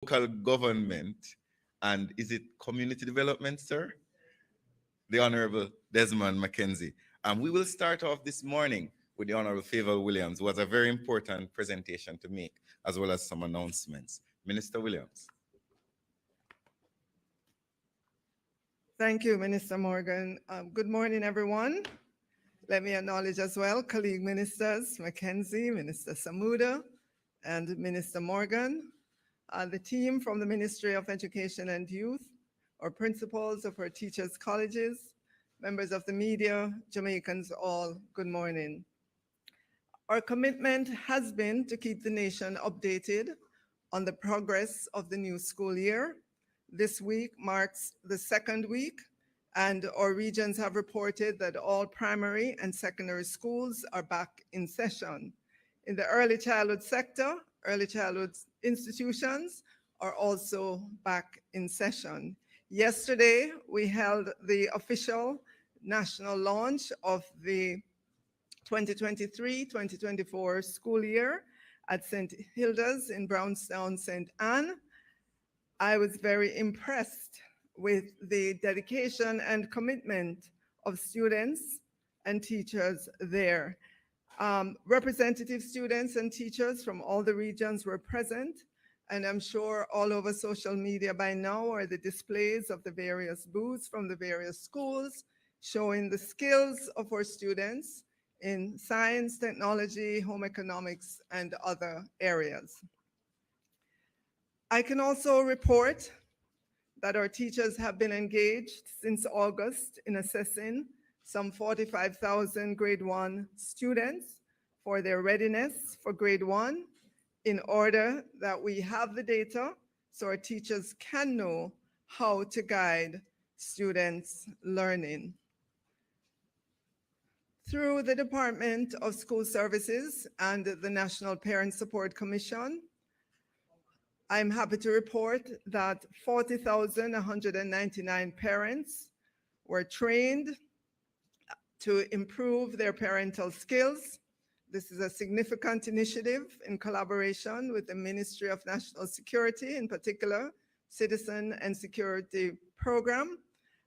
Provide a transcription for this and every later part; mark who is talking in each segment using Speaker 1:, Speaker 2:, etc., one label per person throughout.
Speaker 1: local government, and is it community development, sir? The Honorable Desmond Mackenzie. We will start off this morning with the Honorable Favor Williams, who has a very important presentation to make, as well as some announcements. Minister Williams.
Speaker 2: Thank you, Minister Morgan. Good morning, everyone. Let me acknowledge as well colleague ministers, Mackenzie, Minister Samuda, and Minister Morgan, the team from the Ministry of Education and Youth, our principals of our teachers' colleges, members of the media, Jamaicans all, good morning. Our commitment has been to keep the nation updated on the progress of the new school year. This week marks the second week, and our regions have reported that all primary and secondary schools are back in session. In the early childhood sector, early childhood institutions are also back in session. Yesterday, we held the official national launch of the 2023-2024 school year at St. Hilda's in Brownstown, St. Anne. I was very impressed with the dedication and commitment of students and teachers there. Representative students and teachers from all the regions were present, and I'm sure all over social media by now are the displays of the various booths from the various schools showing the skills of our students in science, technology, home economics, and other areas. I can also report that our teachers have been engaged since August in assessing some 45,000 grade 1 students for their readiness for grade 1 in order that we have the data so our teachers can know how to guide students' learning. Through the Department of School Services and the National Parent Support Commission, I'm happy to report that 40,199 parents were trained to improve their parental skills. This is a significant initiative in collaboration with the Ministry of National Security, in particular, Citizen and Security Program.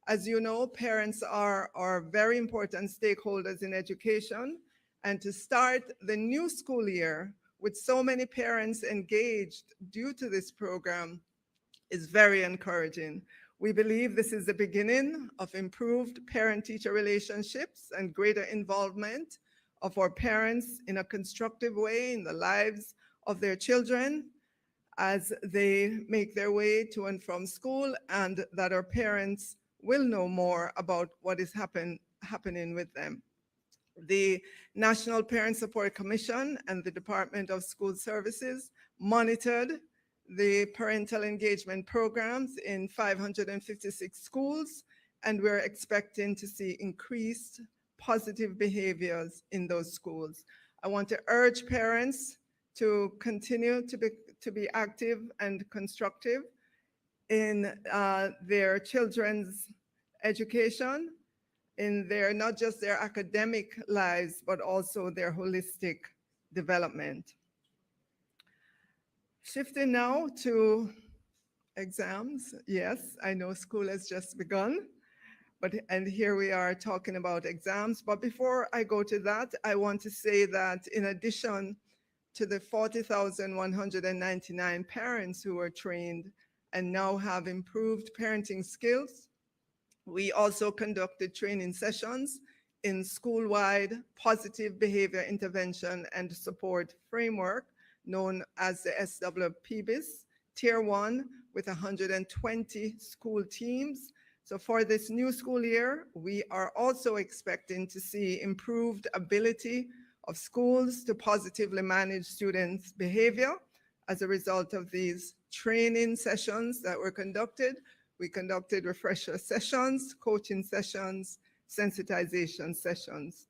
Speaker 2: As you know, parents are very important stakeholders in education, and to start the new school year with so many parents engaged due to this program is very encouraging. We believe this is the beginning of improved parent-teacher relationships and greater involvement of our parents in a constructive way in the lives of their children as they make their way to and from school, and that our parents will know more about what is happening with them. The National Parent Support Commission and the Department of School Services monitored the parental engagement programs in 556 schools, and we're expecting to see increased positive behaviors in those schools. I want to urge parents to continue to be active and constructive in their children's education, in their, not just their academic lives, but also their holistic development. Shifting now to exams. Yes, I know school has just begun, and here we are talking about exams. But before I go to that, I want to say that in addition to the 40,199 parents who were trained and now have improved parenting skills, we also conducted training sessions in school-wide positive behavior intervention and support framework known as the SWPBIS Tier 1 with 120 school teams. So for this new school year, we are also expecting to see improved ability of schools to positively manage students' behavior as a result of these training sessions that were conducted. We conducted refresher sessions, coaching sessions, sensitization sessions.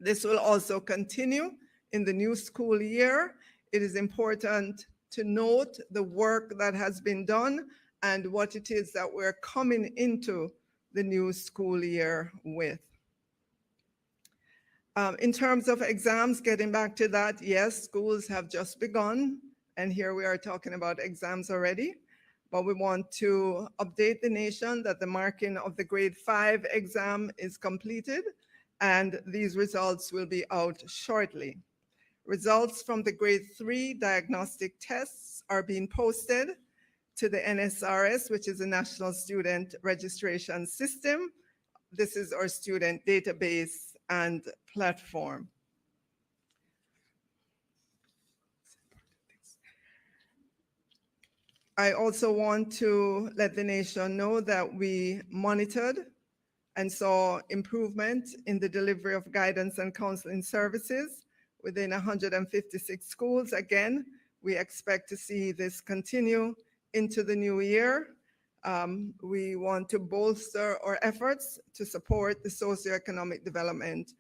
Speaker 2: This will also continue in the new school year. It is important to note the work that has been done and what it is that we're coming into the new school year with. In terms of exams, getting back to that, yes, schools have just begun And here we are talking about exams already, but we want to update the nation that the marking of the grade 5 exam is completed, and these results will be out shortly. Results from the grade 3 diagnostic tests are being posted to the NSRS, which is the National Student Registration System. This is our student database and platform. I also want to let the nation know that we monitored and saw improvement in the delivery of guidance and counseling services within 156 schools. Again, we expect to see this continue into the new year. We want to bolster our efforts to support the socioeconomic development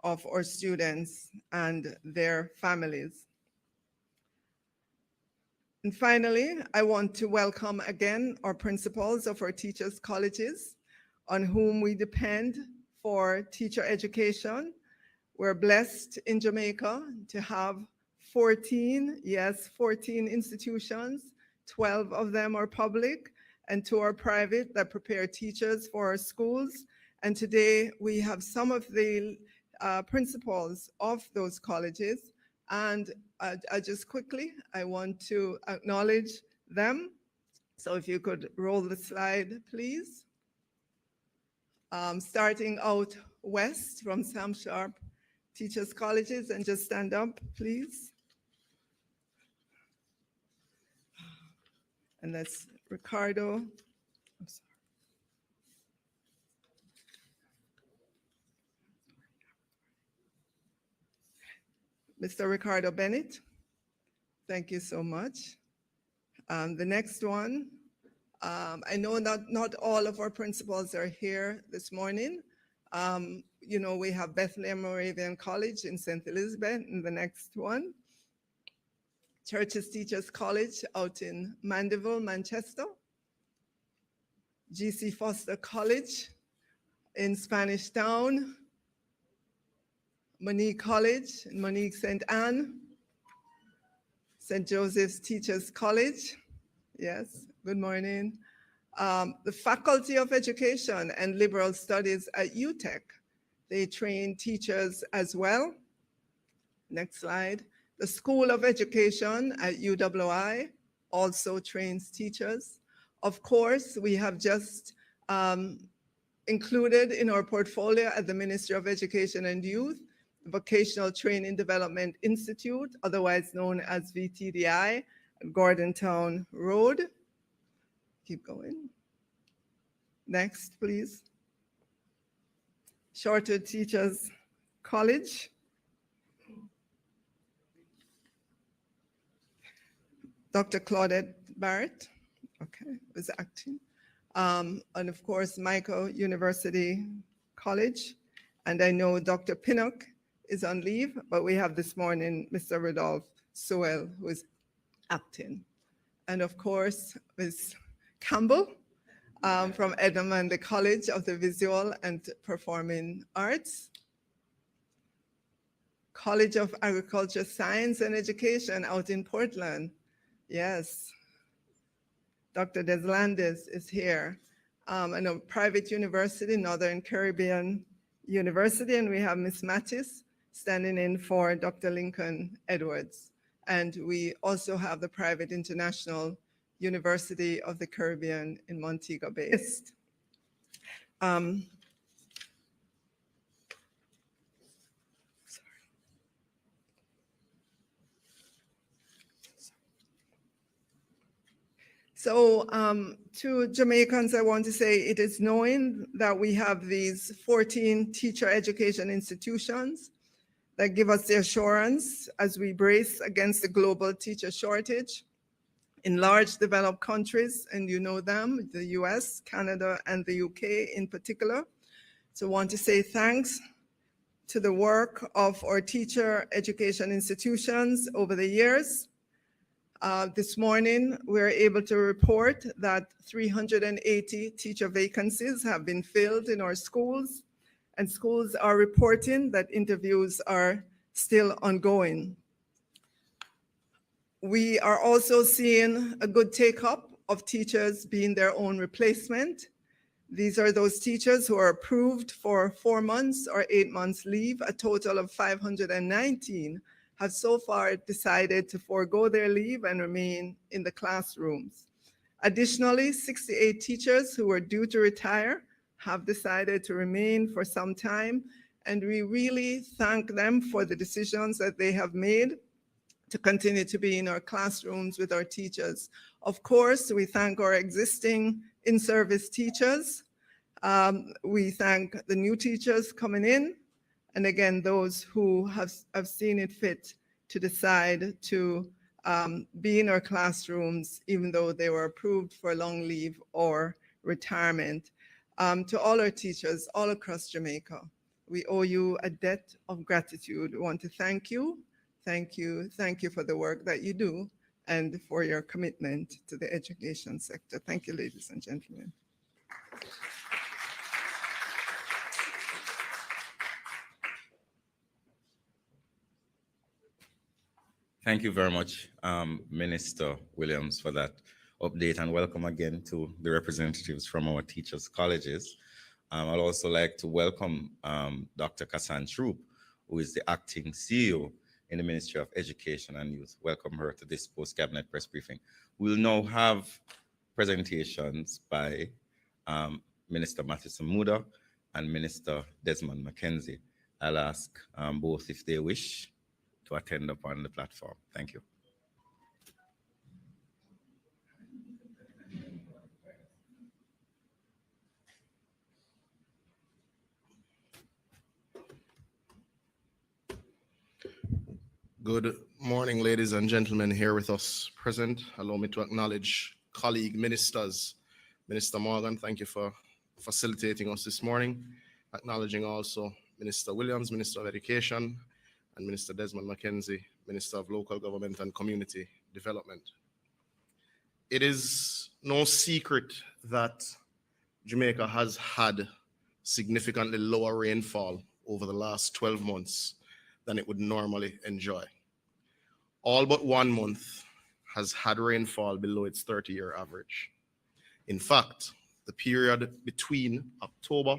Speaker 2: of our students and their families. And finally, I want to welcome again our principals of our teachers' colleges on whom we depend for teacher education. We're blessed in Jamaica to have 14 institutions, 12 of them are public and 2 are private that prepare teachers for our schools. And today we have some of the principals of those colleges, and I want to acknowledge them. So if you could roll the slide, please. Starting out west from Sam Sharp Teachers Colleges, and just stand up, please. And that's Ricardo. I'm sorry. Mr. Ricardo Bennett, thank you so much. The next one, I know not all of our principals are here this morning. You know, we have Bethlehem Moravian College in St. Elizabeth in the next one. Churches Teachers College out in Mandeville, Manchester. G.C. Foster College in Spanish Town. Monique College in Monique St. Anne. St. Joseph's Teachers College. Yes, good morning. The Faculty of Education and Liberal Studies at UTEC. They train teachers as well. Next slide. The School of Education at UWI also trains teachers. Of course, we have just included in our portfolio at the Ministry of Education and Youth, Vocational Training Development Institute, otherwise known as VTDI, Gordontown Road. Keep going. Next, please. Shorter Teachers College. Dr. Claudette Barrett, okay, was acting. And of course, Michael University College. And I know Dr. Pinnock is on leave, but we have this morning Mr. Rodolphe Sewell, who is acting. And of course, Ms. Campbell from Edmund College of the Visual and Performing Arts. College of Agriculture, Science and Education out in Portland. Yes, Dr. Deslandes is here. And a private university, Northern Caribbean University, and we have Ms. Mattis standing in for Dr. Lincoln Edwards. And we also have the private International University of the Caribbean in Montego Bay. So to Jamaicans, I want to say it is knowing that we have these 14 teacher education institutions that give us the assurance as we brace against the global teacher shortage in large developed countries, and you know them, the US, Canada, and the UK in particular. So I want to say thanks to the work of our teacher education institutions over the years. This morning, we're able to report that 380 teacher vacancies have been filled in our schools, and schools are reporting that interviews are still ongoing. We are also seeing a good take-up of teachers being their own replacement. These are those teachers who are approved for 4 months or 8 months leave. A total of 519 have so far decided to forego their leave and remain in the classrooms. Additionally, 68 teachers who were due to retire have decided to remain for some time, and we really thank them for the decisions that they have made to continue to be in our classrooms with our teachers. Of course, we thank our existing in-service teachers. We thank the new teachers coming in, and again, those who have seen it fit to decide to be in our classrooms, even though they were approved for long leave or retirement. To all our teachers all across Jamaica, we owe you a debt of gratitude. We want to thank you. Thank you. Thank you for the work that you do and for your commitment to the education sector. Thank you, ladies and gentlemen.
Speaker 1: Thank you very much, Minister Williams, for that update, and welcome again to the representatives from our teachers' colleges. I'd also like to welcome Dr. Kassan Troop, who is the acting CEO in the Ministry of Education and Youth. Welcome her to this post-cabinet press briefing. We'll now have presentations by Minister Mathison Muda and Minister Desmond McKenzie. I'll ask both if they wish to attend upon the platform. Thank you.
Speaker 3: Good morning, ladies and gentlemen here with us present. Allow me to acknowledge colleague ministers. Minister Morgan, thank you for facilitating us this morning. Acknowledging also Minister Williams, Minister of Education, and Minister Desmond McKenzie, Minister of Local Government and Community Development. It is no secret that Jamaica has had significantly lower rainfall over the last 12 months than it would normally enjoy. All but 1 month has had rainfall below its 30-year average. In fact, the period between October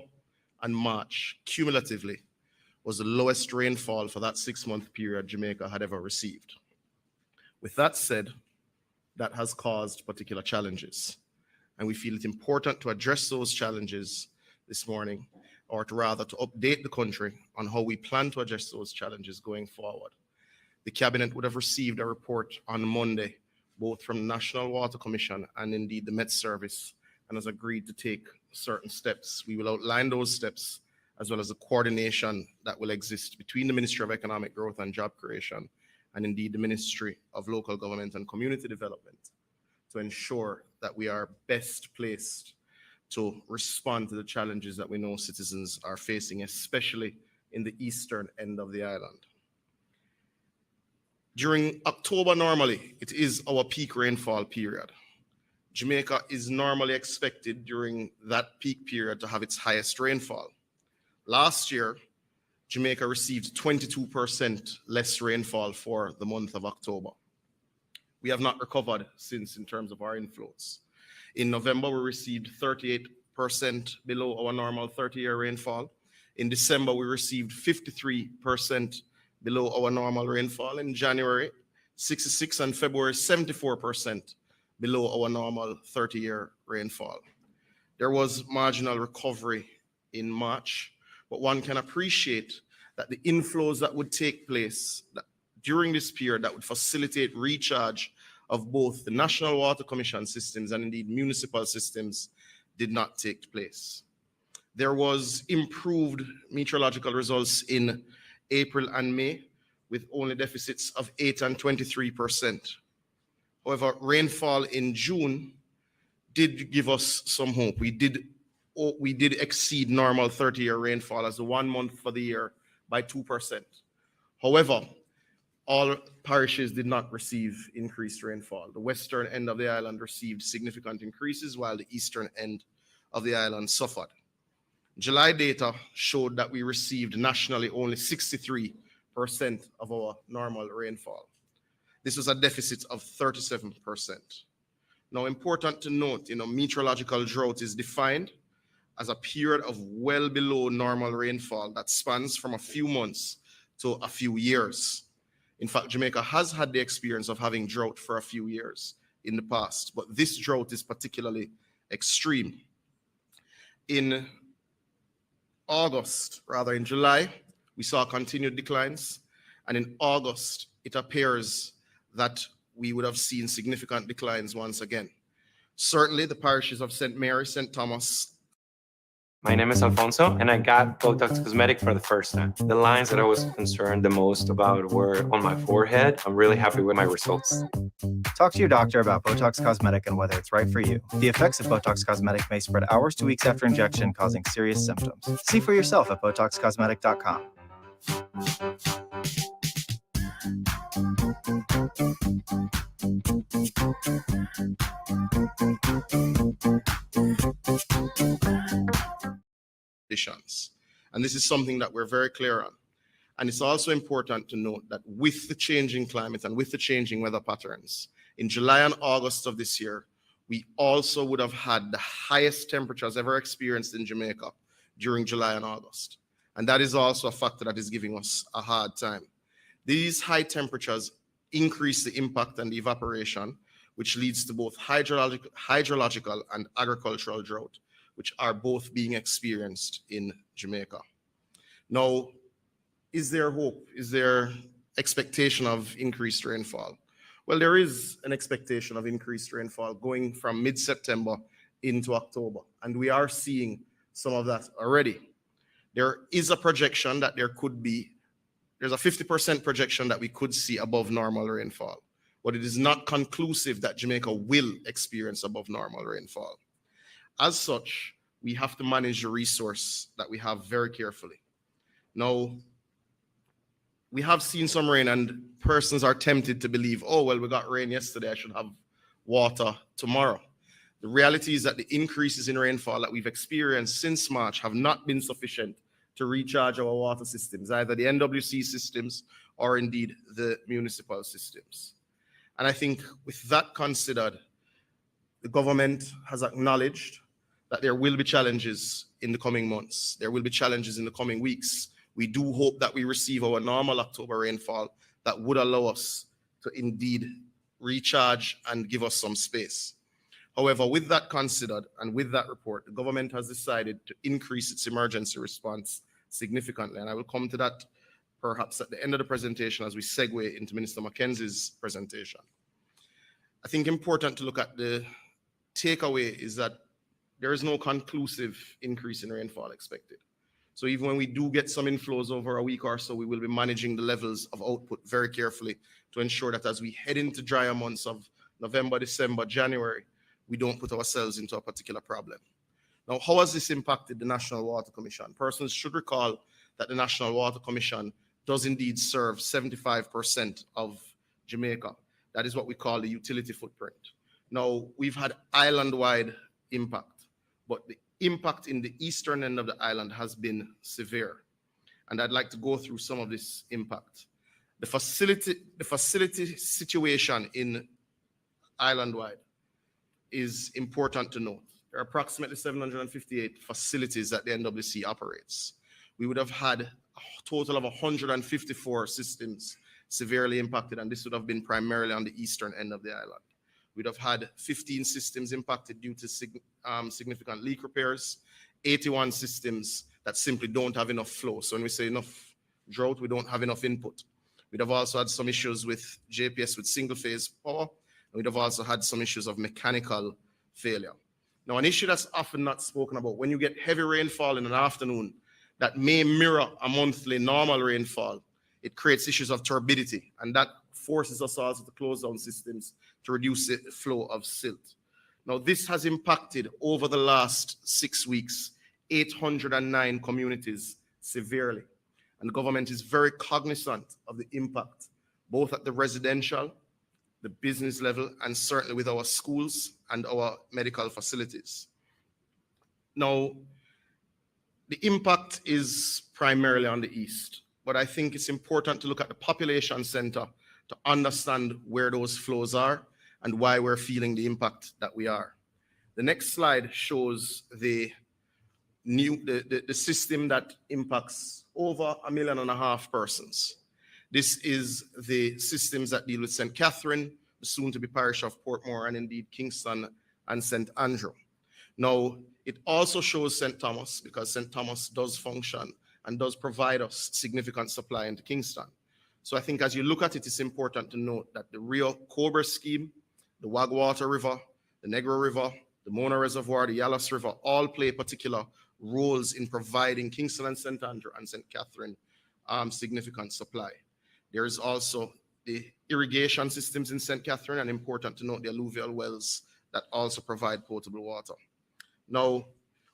Speaker 3: and March cumulatively was the lowest rainfall for that 6-month period Jamaica had ever received. With that said, that has caused particular challenges, and we feel it important to address those challenges this morning, or to rather to update the country on how we plan to address those challenges going forward. The Cabinet would have received a report on Monday, both from the National Water Commission and indeed the Met Service, and has agreed to take certain steps. We will outline those steps, as well as the coordination that will exist between the Ministry of Economic Growth and Job Creation and indeed the Ministry of Local Government and Community Development, to ensure that we are best placed to respond to the challenges that we know citizens are facing, especially in the eastern end of the island. During October, normally, it is our peak rainfall period. Jamaica is normally expected during that peak period to have its highest rainfall. Last year, Jamaica received 22% less rainfall for the month of October. We have not recovered since in terms of our inflows. In November, we received 38% below our normal 30-year rainfall. In December, we received 53% below our normal rainfall. In January, 66%, and February, 74% below our normal 30-year rainfall. There was marginal recovery in March, but one can appreciate that the inflows that would take place during this period that would facilitate recharge of both the National Water Commission systems and indeed municipal systems did not take place. There was improved meteorological results in April and May, with only deficits of 8% and 23%. However, rainfall in June did give us some hope. We did exceed normal 30-year rainfall as the 1 month for the year by 2%. However, all parishes did not receive increased rainfall. The western end of the island received significant increases, while the eastern end of the island suffered. July data showed that we received nationally only 63% of our normal rainfall. This was a deficit of 37%. Now, important to note, meteorological drought is defined as a period of well below normal rainfall that spans from a few months to a few years. In fact, Jamaica has had the experience of having drought for a few years in the past, but this drought is particularly extreme. In July, we saw continued declines, and in August, it appears that we would have seen significant declines once again. Certainly, the parishes of St. Mary, St. Thomas.
Speaker 4: My name is Alfonso, and I got Botox Cosmetic for the first time. The lines that I was concerned the most about were on my forehead. I'm really happy with my results.
Speaker 5: Talk to your doctor about Botox Cosmetic and whether it's right for you. The effects of Botox Cosmetic may spread hours to weeks after injection, causing serious symptoms. See for yourself at BotoxCosmetic.com.
Speaker 3: And this is something that we're very clear on. And it's also important to note that with the changing climate and with the changing weather patterns, in July and August of this year, we also would have had the highest temperatures ever experienced in Jamaica during July and August. And that is also a factor that is giving us a hard time. These high temperatures increase the impact and the evaporation, which leads to both hydrological and agricultural drought, which are both being experienced in Jamaica. Now, is there hope? Is there expectation of increased rainfall? Well, there is an expectation of increased rainfall going from mid-September into October, and we are seeing some of that already. There is a projection that there's a 50% projection that we could see above normal rainfall, but it is not conclusive that Jamaica will experience above normal rainfall. As such, we have to manage the resource that we have very carefully. Now, we have seen some rain and persons are tempted to believe, oh, well, we got rain yesterday, I should have water tomorrow. The reality is that the increases in rainfall that we've experienced since March have not been sufficient to recharge our water systems, either the NWC systems or indeed the municipal systems. And I think with that considered, the government has acknowledged that there will be challenges in the coming months. There will be challenges in the coming weeks. We do hope that we receive our normal October rainfall that would allow us to indeed recharge and give us some space. However, with that considered and with that report, the government has decided to increase its emergency response significantly. And I will come to that perhaps at the end of the presentation as we segue into Minister Mackenzie's presentation. I think important to look at the takeaway is that there is no conclusive increase in rainfall expected. So even when we do get some inflows over a week or so, we will be managing the levels of output very carefully to ensure that as we head into drier months of November, December, January, we don't put ourselves into a particular problem. Now, how has this impacted the National Water Commission? Persons should recall that the National Water Commission does indeed serve 75% of Jamaica. That is what we call the utility footprint. Now, we've had island-wide impact, but the impact in the eastern end of the island has been severe. And I'd like to go through some of this impact. The facility situation in island-wide is important to note. There are approximately 758 facilities that the NWC operates. We would have had a total of 154 systems severely impacted, and this would have been primarily on the eastern end of the island. We'd have had 15 systems impacted due to significant leak repairs, 81 systems that simply don't have enough flow. So when we say enough drought, we don't have enough input. We'd have also had some issues with JPS with single phase power. And we'd have also had some issues of mechanical failure. Now, an issue that's often not spoken about, when you get heavy rainfall in an afternoon that may mirror a monthly normal rainfall, it creates issues of turbidity, and that forces us also to close down systems to reduce the flow of silt. Now, this has impacted over the last 6 weeks, 809 communities severely. And the government is very cognizant of the impact, both at the residential, the business level, and certainly with our schools and our medical facilities. Now, the impact is primarily on the east, but I think it's important to look at the population center to understand where those flows are and why we're feeling the impact that we are. The next slide shows the system that impacts over 1.5 million persons. This is the systems that deal with St. Catherine, the soon-to-be parish of Portmore, and indeed Kingston and St. Andrew. Now, it also shows St. Thomas, because St. Thomas does function and does provide us significant supply into Kingston. So I think as you look at it, it's important to note that the Rio Cobra scheme, the Wagwater River, the Negro River, the Mona Reservoir, the Yalas River, all play particular roles in providing Kingston and St. Andrew and St. Catherine significant supply. There is also the irrigation systems in St. Catherine, and important to note the alluvial wells that also provide potable water. Now,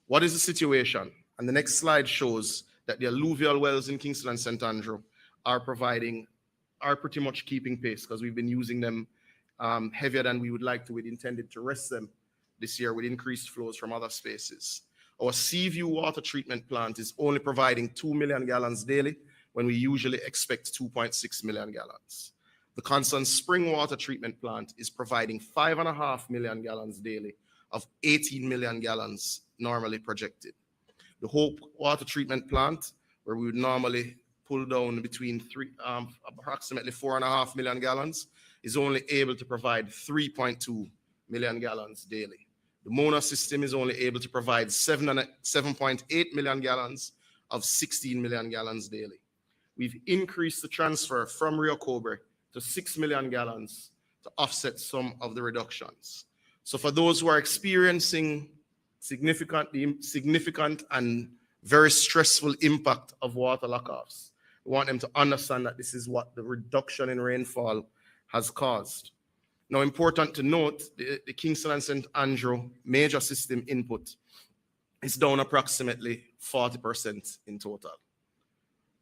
Speaker 3: what is the situation? And the next slide shows that the alluvial wells in Kingston and St. Andrew are pretty much keeping pace, because we've been using them heavier than we would like to. We'd intended to rest them this year with increased flows from other spaces. Our Seaview water treatment plant is only providing 2 million gallons daily when we usually expect 2.6 million gallons. The Constant Spring water treatment plant is providing 5.5 million gallons daily of 18 million gallons normally projected. The Hope water treatment plant, where we would normally pull down between approximately 4.5 million gallons, is only able to provide 3.2 million gallons daily. The Mona system is only able to provide 7.8 million gallons of 16 million gallons daily. We've increased the transfer from Rio Cobre to 6 million gallons to offset some of the reductions. So for those who are experiencing significant and very stressful impact of water lockoffs, we want them to understand that this is what the reduction in rainfall has caused. Now, important to note, the Kingston and St. Andrew major system input is down approximately 40% in total.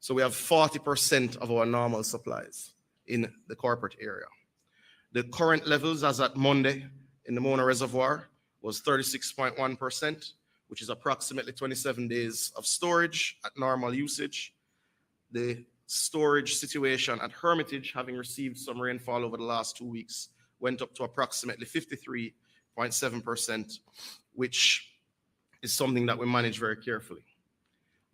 Speaker 3: So we have 40% of our normal supplies in the corporate area. The current levels as at Monday in the Mona Reservoir was 36.1%, which is approximately 27 days of storage at normal usage. The storage situation at Hermitage, having received some rainfall over the last 2 weeks, went up to approximately 53.7%, which is something that we manage very carefully.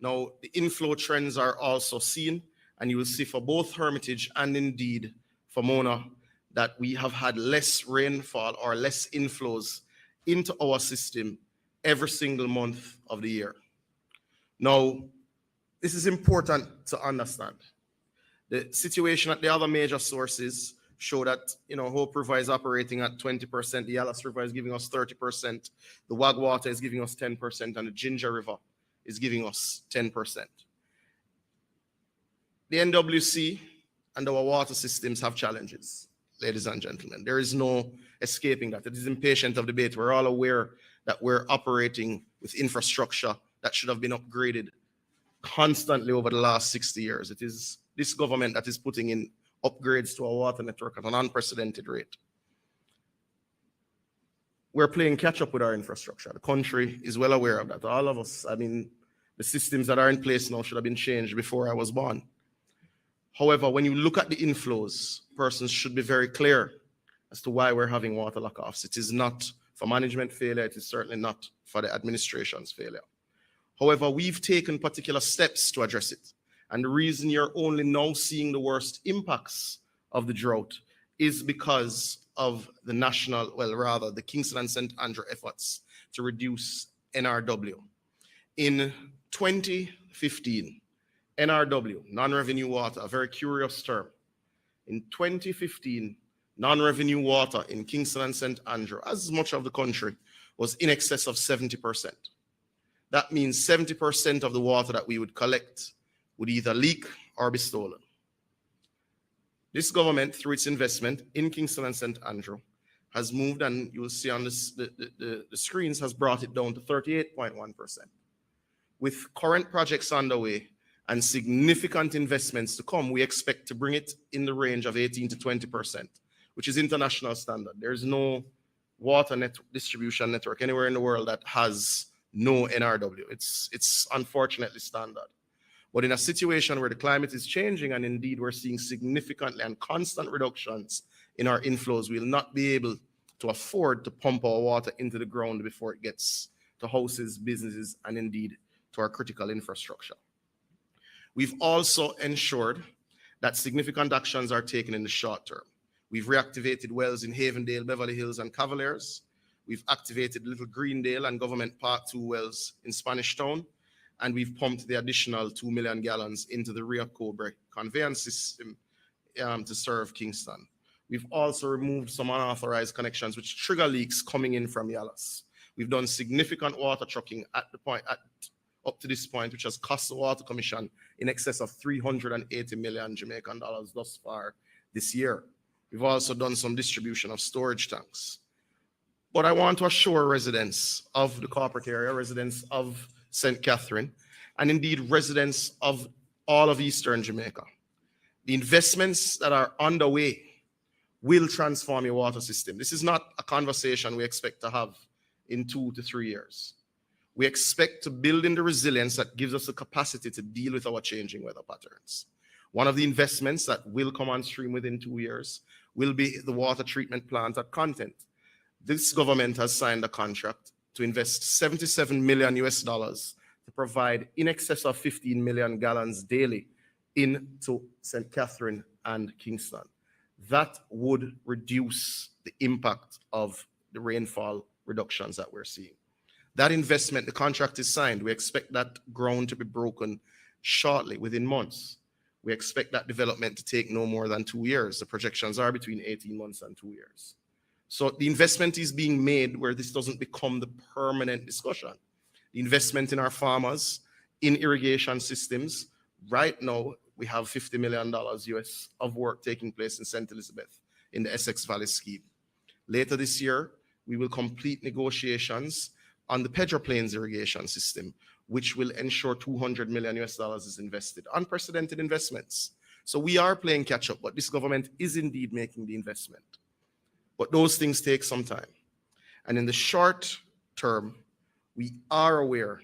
Speaker 3: Now, the inflow trends are also seen, and you will see for both Hermitage and indeed for Mona that we have had less rainfall or less inflows into our system every single month of the year. Now, this is important to understand. The situation at the other major sources show that, Hope River is operating at 20%, the Yalas River is giving us 30%, the Wagwater is giving us 10%, and the Ginger River is giving us 10%. The NWC and our water systems have challenges, ladies and gentlemen. There is no escaping that. It is impatient of debate. We're all aware that we're operating with infrastructure that should have been upgraded constantly over the last 60 years. It is this government that is putting in upgrades to our water network at an unprecedented rate. We're playing catch up with our infrastructure. The country is well aware of that. All of us, the systems that are in place now should have been changed before I was born. However, when you look at the inflows, persons should be very clear as to why we're having water lockoffs. It is not for management failure. It is certainly not for the administration's failure. However, we've taken particular steps to address it. And the reason you're only now seeing the worst impacts of the drought is because of the Kingston and St. Andrew efforts to reduce NRW. In 2015, NRW, non-revenue water, a very curious term. In 2015, non-revenue water in Kingston and St. Andrew, as much of the country, was in excess of 70%. That means 70% of the water that we would collect would either leak or be stolen. This government, through its investment in Kingston and St. Andrew, has moved, and you'll see on the screens, has brought it down to 38.1%. With current projects underway and significant investments to come, we expect to bring it in the range of 18 to 20%, which is international standard. There's no water distribution network anywhere in the world that has no NRW. It's unfortunately standard. But in a situation where the climate is changing, and indeed we're seeing significant and constant reductions in our inflows, we'll not be able to afford to pump our water into the ground before it gets to houses, businesses, and indeed to our critical infrastructure. We've also ensured that significant actions are taken in the short term. We've reactivated wells in Havendale, Beverly Hills, and Cavaliers. We've activated Little Greendale and Government Park 2 wells in Spanish Town, and we've pumped the additional 2 million gallons into the Rio Cobre conveyance system to serve Kingston. We've also removed some unauthorized connections which trigger leaks coming in from Yalas. We've done significant water trucking up to this point, which has cost the Water Commission in excess of 380 million Jamaican dollars thus far this year. We've also done some distribution of storage tanks. But I want to assure residents of the corporate area, residents of St. Catherine, and indeed residents of all of Eastern Jamaica, the investments that are underway will transform your water system. This is not a conversation we expect to have in 2 to 3 years. We expect to build in the resilience that gives us the capacity to deal with our changing weather patterns. One of the investments that will come on stream within 2 years will be the water treatment plant at Content. This government has signed a contract to invest $77 million to provide in excess of 15 million gallons daily into St. Catherine and Kingston. That would reduce the impact of the rainfall reductions that we're seeing. That investment, the contract is signed. We expect that ground to be broken shortly, within months. We expect that development to take no more than 2 years. The projections are between 18 months and 2 years. So the investment is being made where this doesn't become the permanent discussion. The investment in our farmers, in irrigation systems. Right now, we have $50 million US of work taking place in St. Elizabeth in the Essex Valley scheme. Later this year, we will complete negotiations on the Pedro Plains irrigation system, which will ensure $200 million US is invested. Unprecedented investments. So we are playing catch up, but this government is indeed making the investment. But those things take some time. And in the short term, we are aware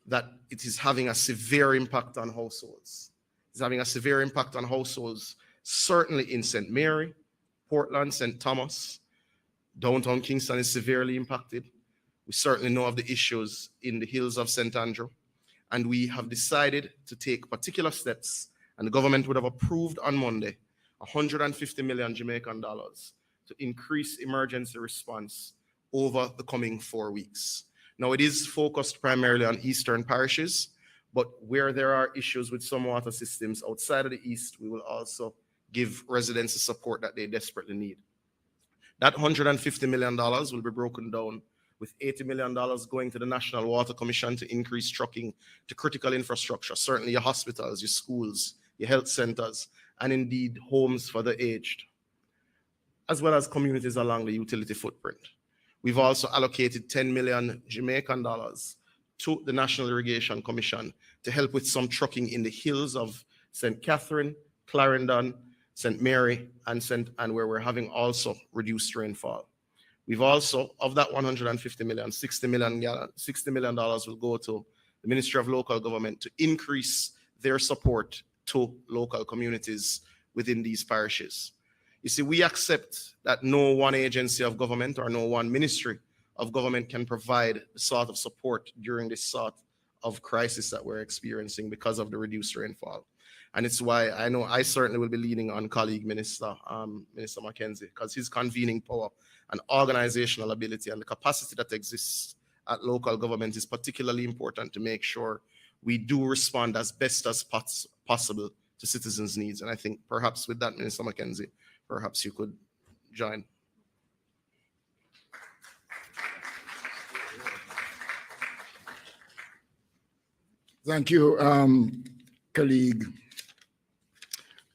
Speaker 3: that it is having a severe impact on households. It's having a severe impact on households, certainly in St. Mary, Portland, St. Thomas. Downtown Kingston is severely impacted. We certainly know of the issues in the hills of St. Andrew. And we have decided to take particular steps, and the government would have approved on Monday 150 million Jamaican dollars to increase emergency response over the coming 4 weeks. Now, it is focused primarily on eastern parishes, but where there are issues with some water systems outside of the east, we will also give residents the support that they desperately need. That $150 million will be broken down with $80 million going to the National Water Commission to increase trucking to critical infrastructure, certainly your hospitals, your schools, your health centers, and indeed homes for the aged, as well as communities along the utility footprint. We've also allocated 10 million Jamaican dollars to the National Irrigation Commission to help with some trucking in the hills of St. Catherine, Clarendon, St. Mary, and where we're having also reduced rainfall. We've also, of that 150 million, $60 million will go to the Ministry of Local Government to increase their support to local communities within these parishes. You see, we accept that no one agency of government or no one ministry of government can provide the sort of support during this sort of crisis that we're experiencing because of the reduced rainfall. And it's why I know I certainly will be leaning on colleague Minister Mackenzie, because his convening power and organizational ability and the capacity that exists at local government is particularly important to make sure we do respond as best as possible to citizens' needs. And I think perhaps with that, Minister Mackenzie, perhaps you could join.
Speaker 6: Thank you, colleague.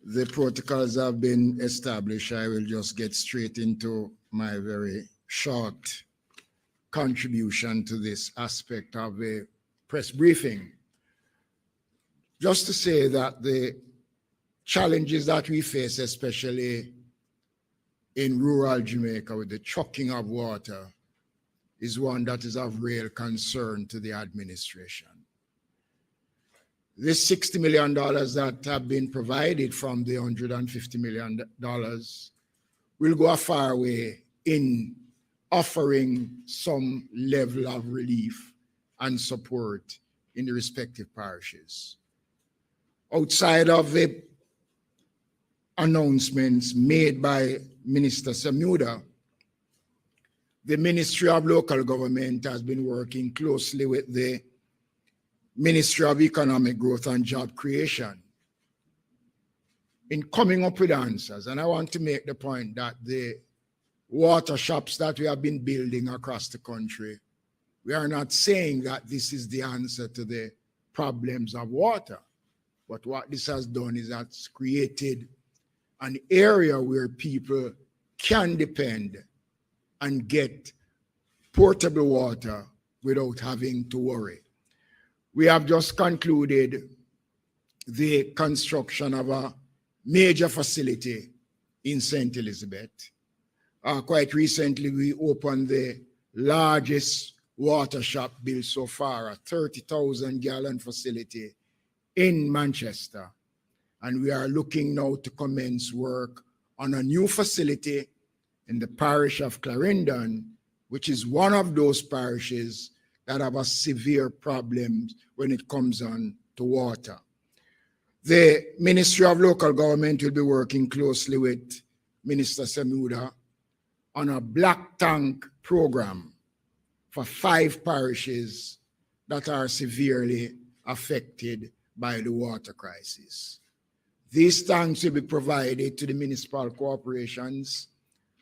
Speaker 6: The protocols have been established. I will just get straight into my very short contribution to this aspect of a press briefing. Just to say that the challenges that we face, especially in rural Jamaica with the trucking of water, is one that is of real concern to the administration. This $60 million that have been provided from the $150 million will go a far way in offering some level of relief and support in the respective parishes. Outside of the announcements made by Minister Samuda, the Ministry of Local Government has been working closely with the Ministry of Economic Growth and Job Creation in coming up with answers. And I want to make the point that the water shops that we have been building across the country, we are not saying that this is the answer to the problems of water. But what this has done is that's created an area where people can depend and get portable water without having to worry. We have just concluded the construction of a major facility in St. Elizabeth. Quite recently, we opened the largest water shop built so far, a 30,000 gallon facility in Manchester. And we are looking now to commence work on a new facility in the parish of Clarendon, which is one of those parishes that have a severe problem when it comes on to water. The Ministry of Local Government will be working closely with Minister Samuda on a black tank program for 5 parishes that are severely affected by the water crisis. These tanks will be provided to the municipal corporations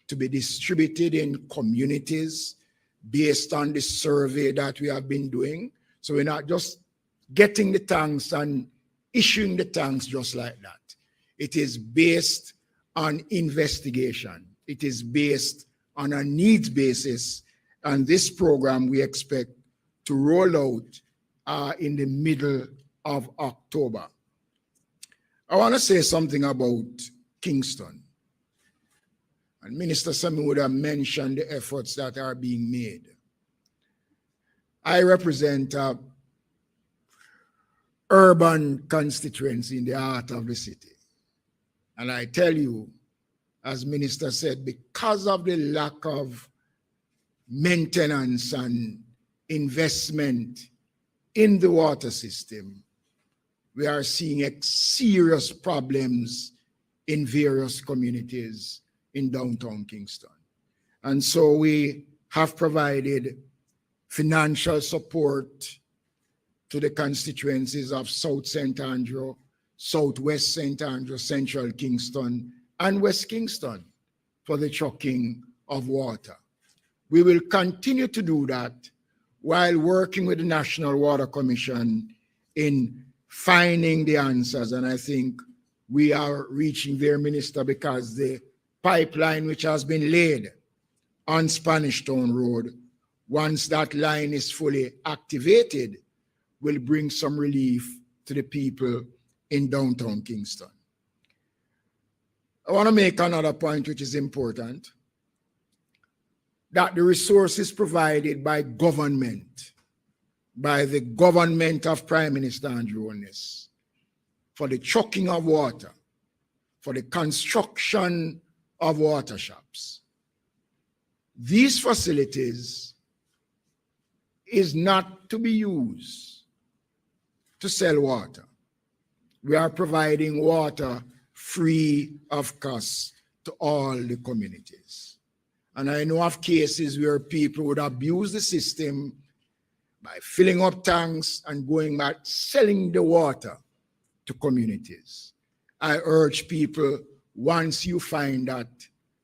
Speaker 6: to be distributed in communities based on the survey that we have been doing. So we're not just getting the tanks and issuing the tanks just like that. It is based on investigation. It is based on a needs basis. And this program we expect to roll out in the middle of October. I want to say something about Kingston. And Minister Samuda mentioned the efforts that are being made. I represent an urban constituency in the heart of the city. And I tell you, as Minister said, because of the lack of maintenance and investment in the water system, we are seeing serious problems in various communities in downtown Kingston. And so we have provided financial support to the constituencies of South St. Andrew, Southwest St. Andrew, Central Kingston, and West Kingston for the trucking of water. We will continue to do that while working with the National Water Commission in finding the answers. And I think we are reaching there, Minister, because the pipeline which has been laid on Spanish Town Road, once that line is fully activated, will bring some relief to the people in downtown Kingston. I want to make another point which is important, that the resources provided by government, by the government of Prime Minister Andrew Holness, for the trucking of water, for the construction of water shops. These facilities is not to be used to sell water. We are providing water free of cost to all the communities. And I know of cases where people would abuse the system by filling up tanks and going back, selling the water to communities. I urge people, once you find that,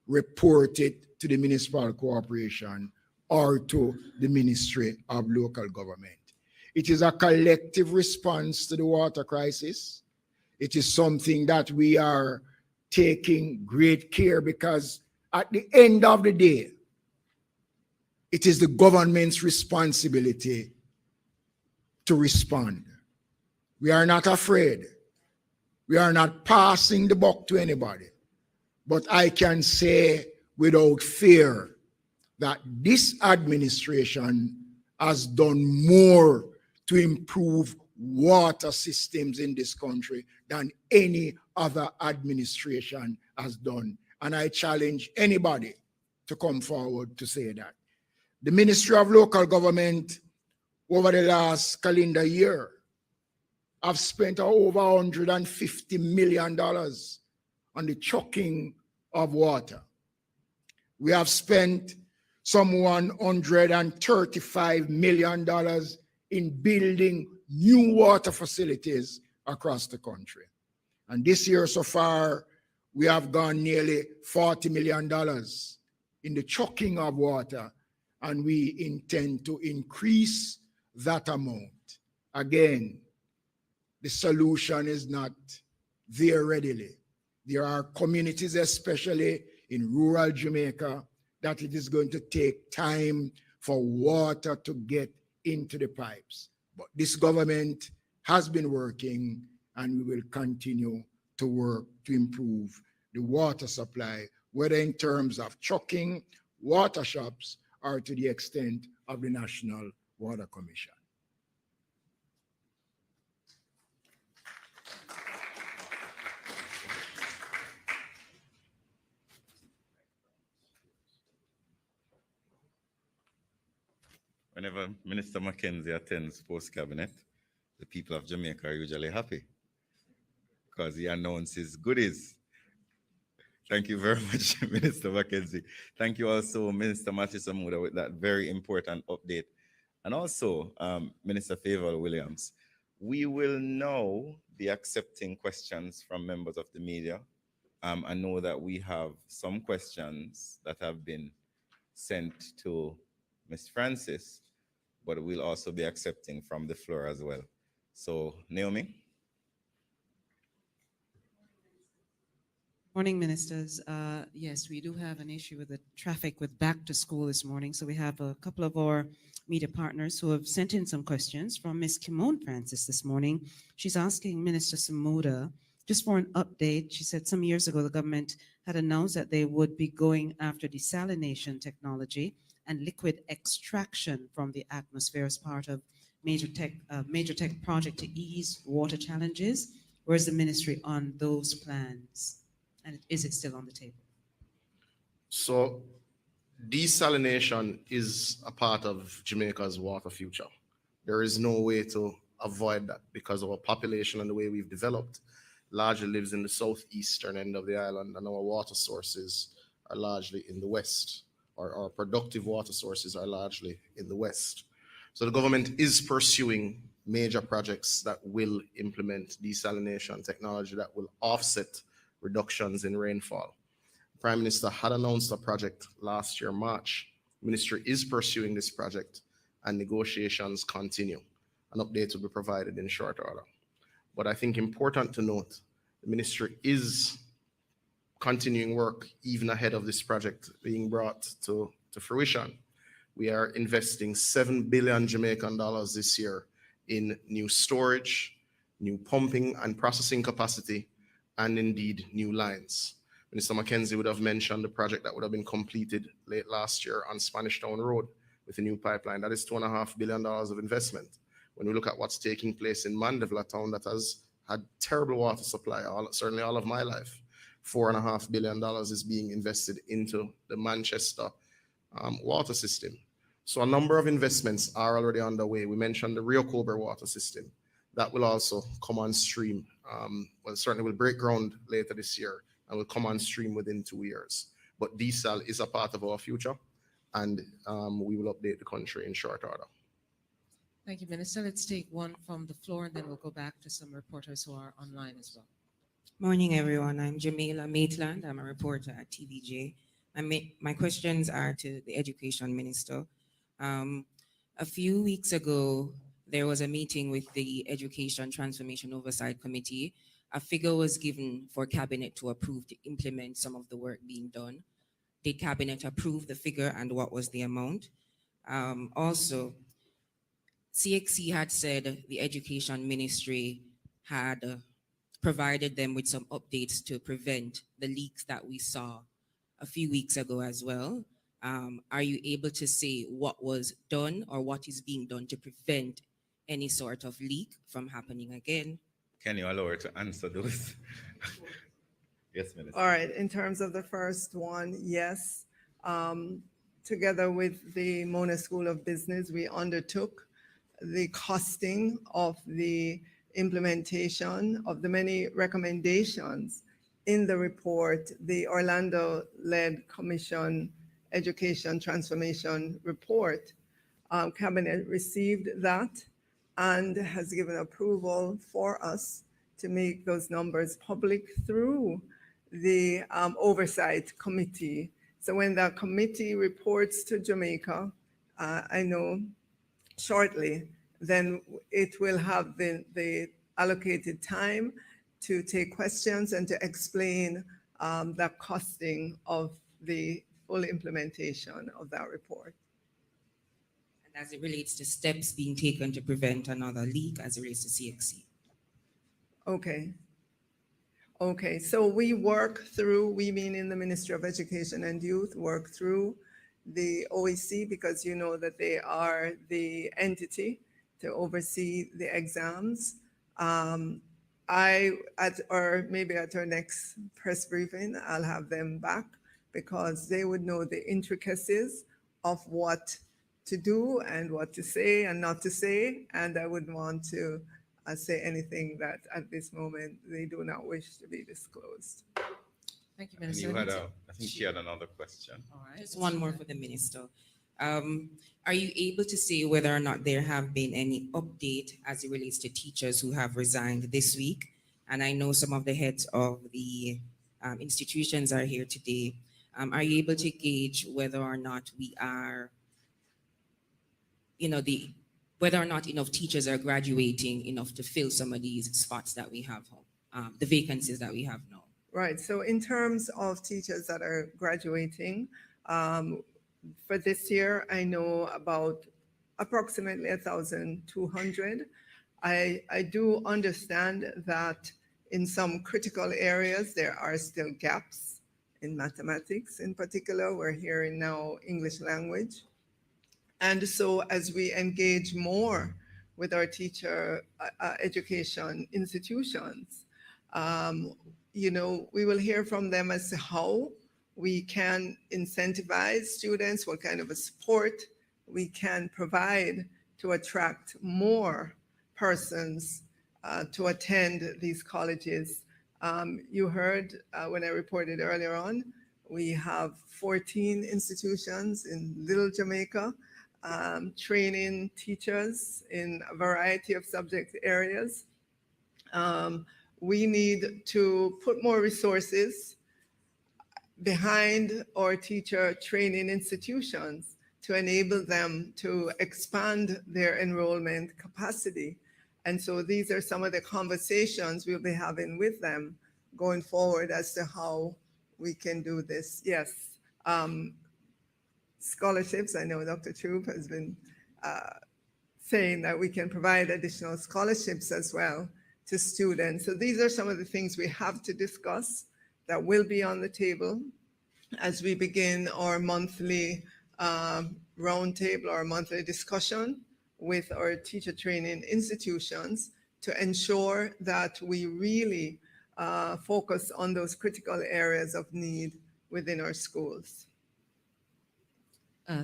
Speaker 6: report it to the municipal corporation or to the Ministry of Local Government. It is a collective response to the water crisis. It is something that we are taking great care, because at the end of the day, it is the government's responsibility to respond. We are not afraid. We are not passing the buck to anybody. But I can say without fear that this administration has done more to improve water systems in this country than any other administration has done. And I challenge anybody to come forward to say that. The Ministry of Local Government over the last calendar year have spent over $150 million on the trucking of water. We have spent some $135 million in building new water facilities across the country. And this year so far, we have gone nearly $40 million in the trucking of water, and we intend to increase that amount. Again, the solution is not there readily. There are communities, especially in rural Jamaica, that it is going to take time for water to get into the pipes. But this government has been working, and we will continue to work to improve the water supply, whether in terms of trucking, water shops, or to the extent of the National Water Commission.
Speaker 1: Whenever Minister Mackenzie attends post-cabinet, the people of Jamaica are usually happy because he announces goodies. Thank you very much, Minister Mackenzie. Thank you also, Minister Matthew Samuda, with that very important update. And also, Minister Favor Williams. We will now be accepting questions from members of the media. I know that we have some questions that have been sent to Ms. Francis, but we'll also be accepting from the floor as well. So, Naomi?
Speaker 7: Morning, ministers. Yes, we do have an issue with the traffic with back to school this morning. So we have a couple of our media partners who have sent in some questions from Ms. Kimon Francis this morning. She's asking Minister Samuda just for an update. She said some years ago, the government had announced that they would be going after desalination technology and liquid extraction from the atmosphere as part of major tech project to ease water challenges. Where's the ministry on those plans? And is it still on the table?
Speaker 3: So desalination is a part of Jamaica's water future. There is no way to avoid that because our population and the way we've developed largely lives in the southeastern end of the island, and our water sources are largely in the west, or our productive water sources are largely in the west. So the government is pursuing major projects that will implement desalination technology that will offset reductions in rainfall. The Prime Minister had announced a project last year, March. The Ministry is pursuing this project and negotiations continue. An update will be provided in short order. But I think important to note, the Ministry is continuing work even ahead of this project being brought to fruition. We are investing 7 billion Jamaican dollars this year in new storage, new pumping and processing capacity, and indeed new lines. Minister Mackenzie would have mentioned the project that would have been completed late last year on Spanish Town Road with a new pipeline. That is $2.5 billion of investment. When we look at what's taking place in Mandeville, a town that has had terrible water supply, certainly all of my life, $4.5 billion is being invested into the Manchester water system. So a number of investments are already underway. We mentioned the Rio Cobre water system. That will also come on stream. Well, certainly will break ground later this year and will come on stream within 2 years. But desal is a part of our future, and we will update the country in short order.
Speaker 7: Thank you, Minister. Let's take one from the floor, and then we'll go back to some reporters who are online as well.
Speaker 8: Morning, everyone. I'm Jamila Maitland. I'm a reporter at TVJ. My questions are to the Education Minister. A few weeks ago, there was a meeting with the Education Transformation Oversight Committee. A figure was given for Cabinet to approve to implement some of the work being done. Did Cabinet approve the figure, and what was the amount? Also, CXC had said the Education Ministry had provided them with some updates to prevent the leaks that we saw a few weeks ago as well. Are you able to say what was done or what is being done to prevent any sort of leak from happening again?
Speaker 1: Can you allow her to answer those? Yes, Minister.
Speaker 2: All right, in terms of the first one, yes. Together with the Mona School of Business, we undertook the costing of the implementation of the many recommendations in the report, the Orlando-led Commission Education Transformation Report. Cabinet received that and has given approval for us to make those numbers public through the Oversight Committee. So when the committee reports to Jamaica, I know shortly, then it will have the allocated time to take questions and to explain the costing of the full implementation of that report.
Speaker 8: And as it relates to steps being taken to prevent another leak as it relates to CXC?
Speaker 2: Okay. Okay, so we work through, we mean in the Ministry of Education and Youth, work through the OEC because you know that they are the entity to oversee the exams. Or maybe at our next press briefing, I'll have them back because they would know the intricacies of what to do and what to say and not to say. And I wouldn't want to say anything that at this moment they do not wish to be disclosed.
Speaker 7: Thank you,
Speaker 1: And
Speaker 7: Minister.
Speaker 1: you had I think she had another question.
Speaker 7: All right.
Speaker 8: Just one more for the minister. Are you able to say whether or not there have been any update as it relates to teachers who have resigned this week? And I know some of the heads of the institutions are here today. Are you able to gauge whether or not we are, whether or not enough teachers are graduating enough to fill some of these spots that we have, the vacancies that we have now?
Speaker 2: Right, so in terms of teachers that are graduating, for this year, I know about approximately 1,200. I do understand that in some critical areas, there are still gaps in mathematics in particular. We're hearing now English language. And so as we engage more with our teacher education institutions, we will hear from them as to how we can incentivize students, what kind of a support we can provide to attract more persons to attend these colleges. You heard when I reported earlier on, we have 14 institutions in Little Jamaica training teachers in a variety of subject areas. We need to put more resources behind our teacher training institutions to enable them to expand their enrollment capacity. And so these are some of the conversations we'll be having with them going forward as to how we can do this. Yes. Scholarships, I know Dr. Troop has been saying that we can provide additional scholarships as well to students. So these are some of the things we have to discuss that will be on the table as we begin our monthly roundtable or monthly discussion with our teacher training institutions to ensure that we really focus on those critical areas of need within our schools.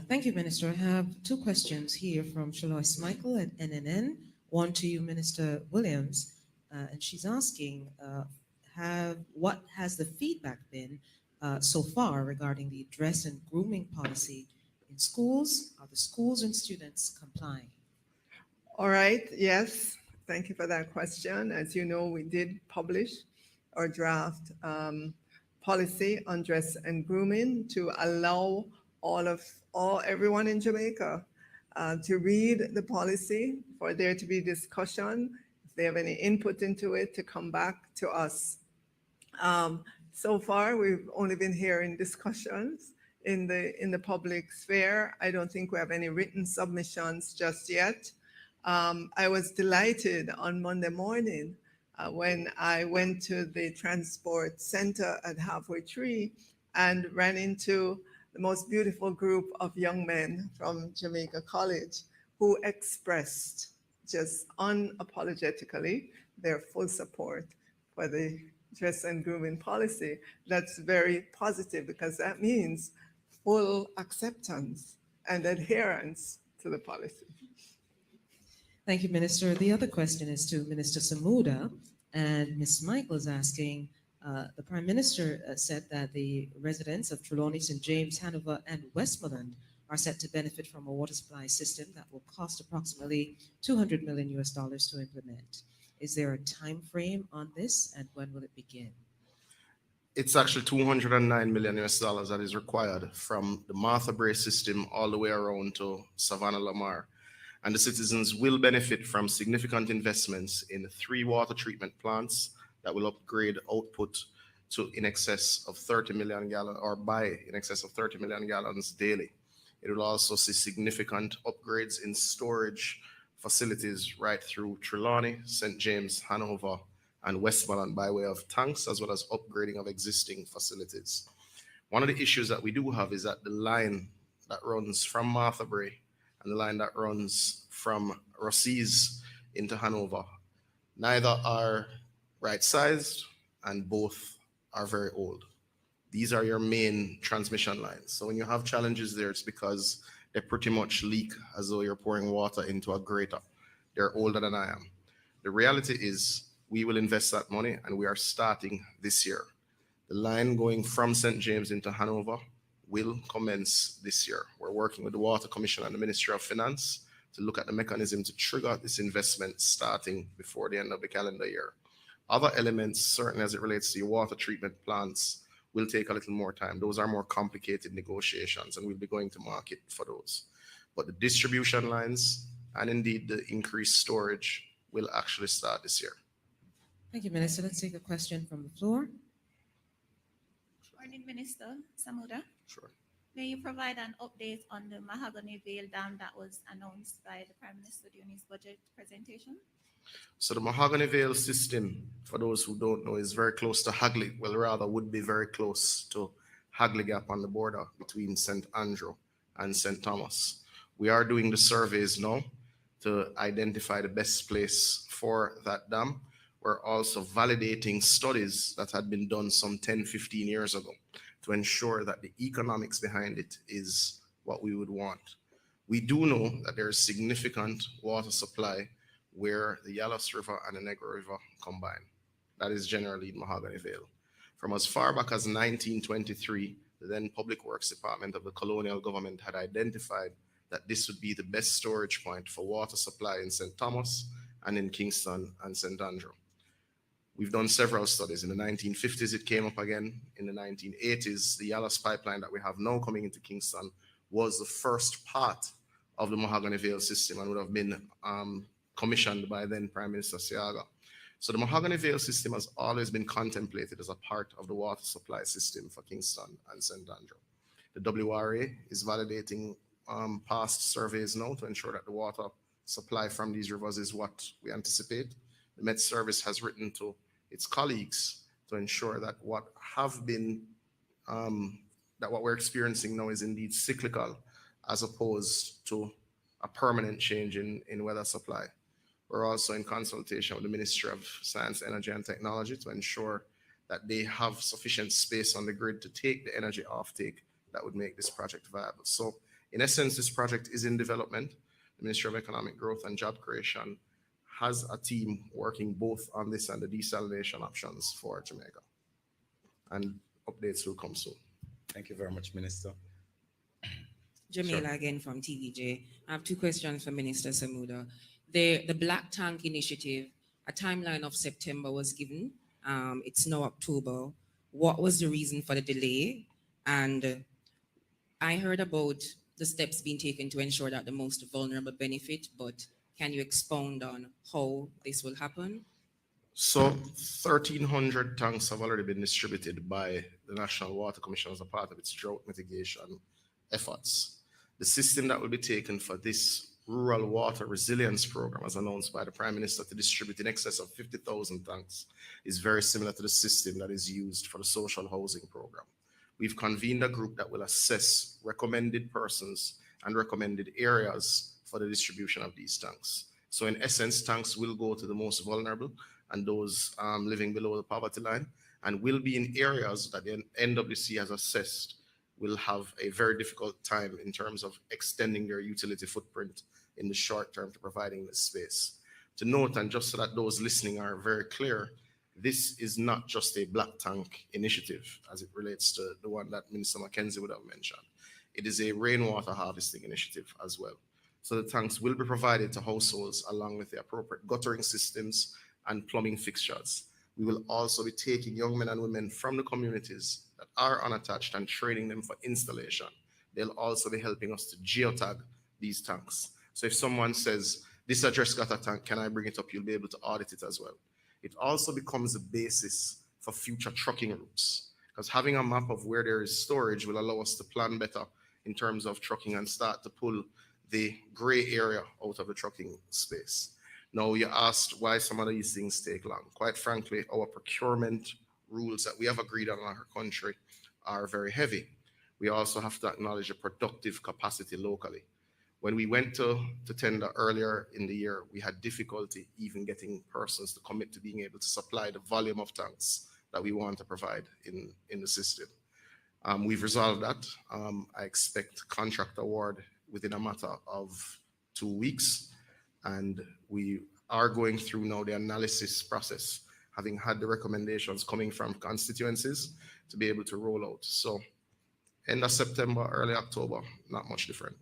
Speaker 7: Thank you, Minister. I have two questions here from Shalois Michael at NNN. One to you, Minister Williams, and she's asking, what has the feedback been so far regarding the dress and grooming policy in schools? Are the schools and students complying?
Speaker 2: All right, yes, thank you for that question. As you know, we did publish our draft policy on dress and grooming to allow everyone in Jamaica to read the policy, for there to be discussion, if they have any input into it, to come back to us. So far, we've only been hearing discussions in the public sphere. I don't think we have any written submissions just yet. I was delighted on Monday morning when I went to the transport center at Halfway Tree and ran into the most beautiful group of young men from Jamaica College who expressed just unapologetically their full support for the dress and grooming policy. That's very positive because that means full acceptance and adherence to the policy.
Speaker 7: Thank you, Minister. The other question is to Minister Samuda, and Ms. Michael is asking, the Prime Minister said that the residents of Trelawney, St. James, Hanover, and Westmoreland are set to benefit from a water supply system that will cost approximately $200 million to implement. Is there a time frame on this, and when will it begin?
Speaker 3: It's actually $209 million that is required from the Martha Brae system all the way around to Savannah Lamar. And the citizens will benefit from significant investments in 3 water treatment plants that will upgrade output to in excess of 30 million gallons, or by in excess of 30 million gallons daily. It will also see significant upgrades in storage facilities right through Trelawney, St. James, Hanover, and Westmoreland by way of tanks, as well as upgrading of existing facilities. One of the issues that we do have is that the line that runs from Martha Brae and the line that runs from Rossies into Hanover, neither are right-sized and both are very old. These are your main transmission lines. So when you have challenges there, it's because they pretty much leak as though you're pouring water into a grater. They're older than I am. The reality is we will invest that money, and we are starting this year. The line going from St. James into Hanover will commence this year. We're working with the Water Commission and the Ministry of Finance to look at the mechanism to trigger this investment starting before the end of the calendar year. Other elements, certainly as it relates to your water treatment plants, will take a little more time. Those are more complicated negotiations, and we'll be going to market for those. But the distribution lines and indeed the increased storage will actually start this year.
Speaker 7: Thank you, Minister. Let's take a question from the floor.
Speaker 9: Morning, Minister Samuda.
Speaker 3: Sure.
Speaker 9: May you provide an update on the Mahogany Vale Dam that was announced by the Prime Minister during his budget presentation?
Speaker 3: So the Mahogany Vale system, for those who don't know, is very close to Hagley. Well, rather would be very close to Hagley Gap on the border between St. Andrew and St. Thomas. We are doing the surveys now to identify the best place for that dam. We're also validating studies that had been done some 10, 15 years ago to ensure that the economics behind it is what we would want. We do know that there is significant water supply where the Yalos River and the Negro River combine. That is generally in Mahogany Vale. From as far back as 1923, the then Public Works Department of the colonial government had identified that this would be the best storage point for water supply in St. Thomas and in Kingston and St. Andrew. We've done several studies. In the 1950s, it came up again. In the 1980s, the Yalos pipeline that we have now coming into Kingston was the first part of the Mahogany Vale system and would have been commissioned by then Prime Minister Siaga. So the Mahogany Vale system has always been contemplated as a part of the water supply system for Kingston and St. Andrew. The WRA is validating past surveys now to ensure that the water supply from these rivers is what we anticipate. The Met Service has written to its colleagues to ensure that what we're experiencing now is indeed cyclical as opposed to a permanent change in weather supply. We're also in consultation with the Ministry of Science, Energy and Technology to ensure that they have sufficient space on the grid to take the energy offtake that would make this project viable. So in essence, this project is in development. The Ministry of Economic Growth and Job Creation has a team working both on this and the desalination options for Jamaica. And updates will come soon.
Speaker 1: Thank you very much, Minister.
Speaker 8: Jamila
Speaker 1: Sure.
Speaker 8: again from TVJ. I have 2 questions for Minister Samuda. The Black Tank Initiative, a timeline of September was given. It's now October. What was the reason for the delay? And I heard about the steps being taken to ensure that the most vulnerable benefit, but can you expound on how this will happen?
Speaker 3: So 1,300 tanks have already been distributed by the National Water Commission as a part of its drought mitigation efforts. The system that will be taken for this rural water resilience program, as announced by the Prime Minister, to distribute in excess of 50,000 tanks, is very similar to the system that is used for the social housing program. We've convened a group that will assess recommended persons and recommended areas for the distribution of these tanks. So in essence, tanks will go to the most vulnerable and those living below the poverty line, and will be in areas that the NWC has assessed will have a very difficult time in terms of extending their utility footprint in the short term to providing this space. To note, and just so that those listening are very clear, this is not just a black tank initiative as it relates to the one that Minister Mackenzie would have mentioned. It is a rainwater harvesting initiative as well. So the tanks will be provided to households along with the appropriate guttering systems and plumbing fixtures. We will also be taking young men and women from the communities that are unattached and training them for installation. They'll also be helping us to geotag these tanks. So if someone says, this address got a tank, can I bring it up? You'll be able to audit it as well. It also becomes a basis for future trucking routes, because having a map of where there is storage will allow us to plan better in terms of trucking and start to pull the gray area out of the trucking space. Now, you asked why some of these things take long. Quite frankly, our procurement rules that we have agreed on in our country are very heavy. We also have to acknowledge the productive capacity locally. When we went to tender earlier in the year, we had difficulty even getting persons to commit to being able to supply the volume of tanks that we want to provide in the system. We've resolved that. I expect contract award within a matter of 2 weeks. And we are going through now the analysis process, having had the recommendations coming from constituencies to be able to roll out. So end of September, early October, not much different.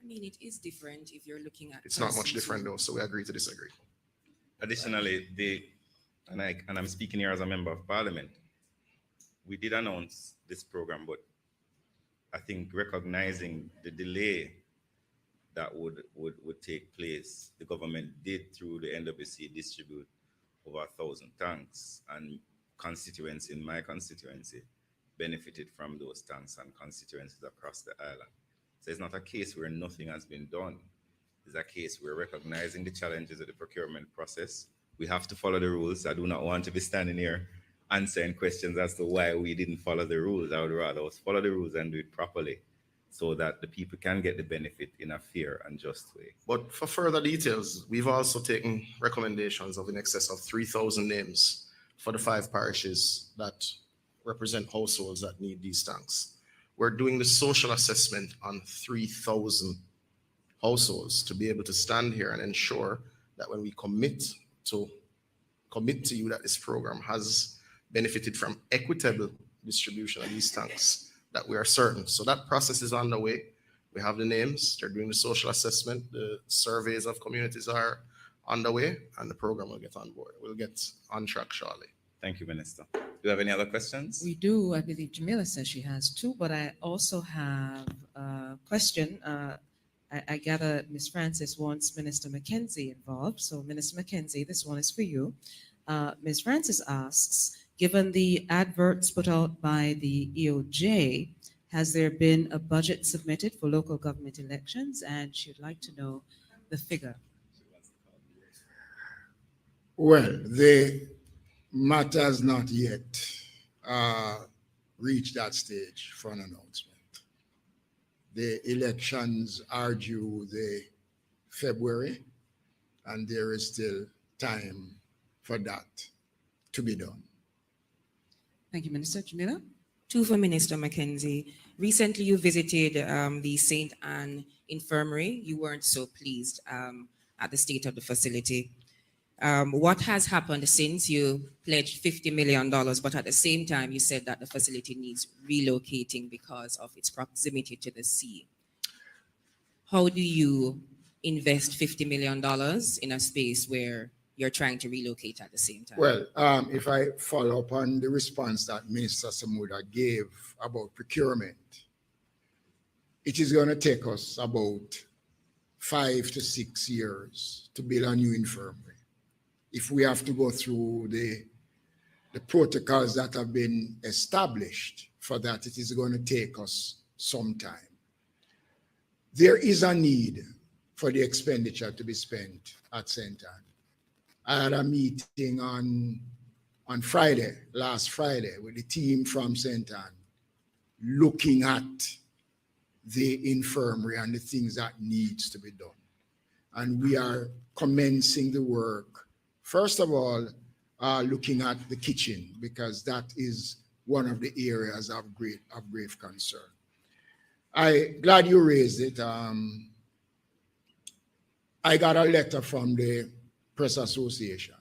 Speaker 8: I mean, it is different if you're looking at.
Speaker 3: It's not much different though, so we agree to disagree.
Speaker 1: Additionally, and I'm speaking here as a member of parliament, we did announce this program, but I think recognizing the delay that would take place, the government did through the NWC distribute over 1,000 tanks, and constituents in my constituency benefited from those tanks and constituencies across the island. So it's not a case where nothing has been done. It's a case where recognizing the challenges of the procurement process, we have to follow the rules. I do not want to be standing here answering questions as to why we didn't follow the rules. I would rather us follow the rules and do it properly so that the people can get the benefit in a fair and just way.
Speaker 3: But for further details, we've also taken recommendations of in excess of 3,000 names for the 5 parishes that represent households that need these tanks. We're doing the social assessment on 3,000 households to be able to stand here and ensure that when we commit to you that this program has benefited from equitable distribution of these tanks, that we are certain. So that process is underway. We have the names, they're doing the social assessment, the surveys of communities are underway, and the program will get on board. We'll get on track shortly.
Speaker 1: Thank you, Minister. Do you have any other questions?
Speaker 7: We do. I believe Jamila says she has 2, but I also have a question. I gather Ms. Francis wants Minister Mackenzie involved. So Minister Mackenzie, this one is for you. Ms. Francis asks, given the adverts put out by the EOJ, has there been a budget submitted for local government elections? And she'd like to know the figure.
Speaker 6: Well, the matter has not yet reached that stage for an announcement. The elections are due the February, and there is still time for that to be done.
Speaker 7: Thank you, Minister. Jamila?
Speaker 8: 2 for Minister Mackenzie. Recently, you visited the St. Anne Infirmary. You weren't so pleased at the state of the facility. What has happened since you pledged $50 million, but at the same time, you said that the facility needs relocating because of its proximity to the sea? How do you invest $50 million in a space where you're trying to relocate at the same time?
Speaker 6: Well, if I follow up on the response that Minister Samuda gave about procurement, it is going to take us about 5 to 6 years to build a new infirmary. If we have to go through the protocols that have been established for that, it is going to take us some time. There is a need for the expenditure to be spent at St. Anne. I had a meeting on Friday, last Friday, with the team from St. Anne, looking at the infirmary and the things that needs to be done. And we are commencing the work. First of all, looking at the kitchen, because that is one of the areas of grave concern. I glad you raised it. I got a letter from the Press Association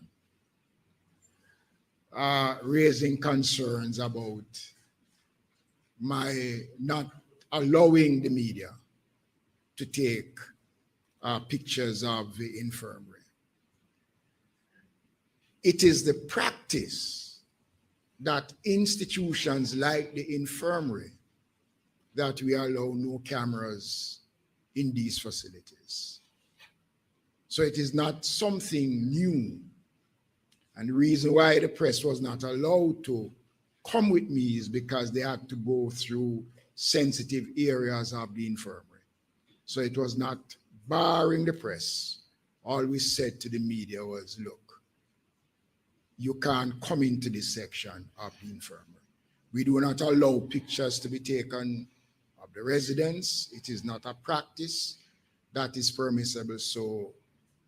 Speaker 6: raising concerns about my not allowing the media to take pictures of the infirmary. It is the practice that institutions like the infirmary that we allow no cameras in these facilities. So it is not something new. And the reason why the press was not allowed to come with me is because they had to go through sensitive areas of the infirmary. So it was not barring the press. All we said to the media was, look, you can't come into this section of the infirmary. We do not allow pictures to be taken of the residents. It is not a practice that is permissible. So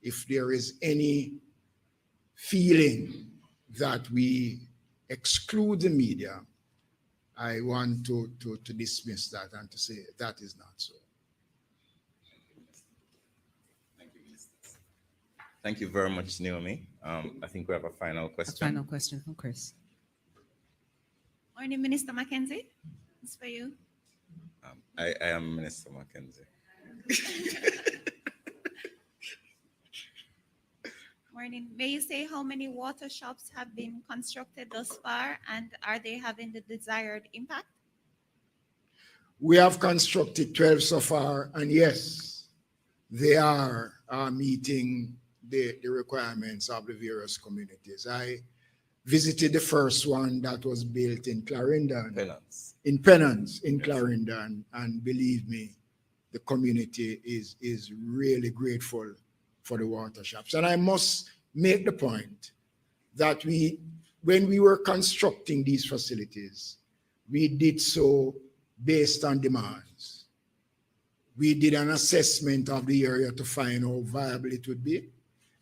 Speaker 6: if there is any feeling that we exclude the media, I want to dismiss that and to say that is not so.
Speaker 1: Thank you, Minister. Thank you very much, Naomi. I think we have a final
Speaker 7: A
Speaker 1: question.
Speaker 7: final question from Chris.
Speaker 9: Morning, Minister Mackenzie. It's for you.
Speaker 1: I am Minister Mackenzie.
Speaker 9: Morning. May you say how many water shops have been constructed thus far, and are they having the desired impact?
Speaker 6: We have constructed 12 so far, and yes, they are meeting the requirements of the various communities. I visited the first one that was built in Clarendon.
Speaker 1: Penance.
Speaker 6: In Penance, in Clarendon, and believe me, the community is really grateful for the water shops. And I must make the point that when we were constructing these facilities, we did so based on demands. We did an assessment of the area to find how viable it would be,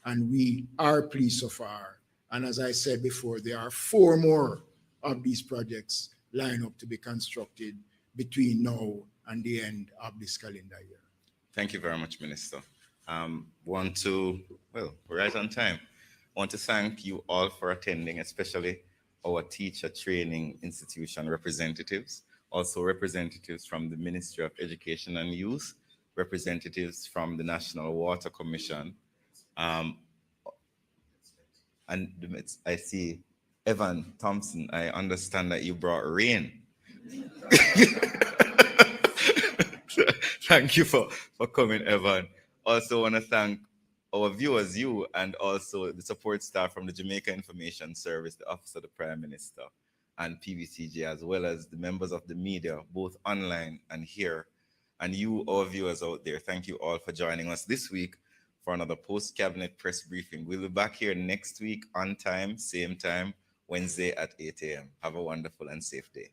Speaker 6: and we are pleased so far. And as I said before, there are 4 more of these projects lined up to be constructed between now and the end of this calendar year.
Speaker 1: Thank you very much, Minister. We're right on time. Want to thank you all for attending, especially our teacher training institution representatives, also representatives from the Ministry of Education and Youth, representatives from the National Water Commission. And I see Evan Thompson, I understand that you brought rain. Thank you for coming, Evan. Also want to thank our viewers, you, and also the support staff from the Jamaica Information Service, the Office of the Prime Minister, and PVCJ, as well as the members of the media, both online and here, and you, our viewers out there. Thank you all for joining us this week for another post-cabinet press briefing. We'll be back here next week on time, same time, Wednesday at 8 a.m. Have a wonderful and safe day.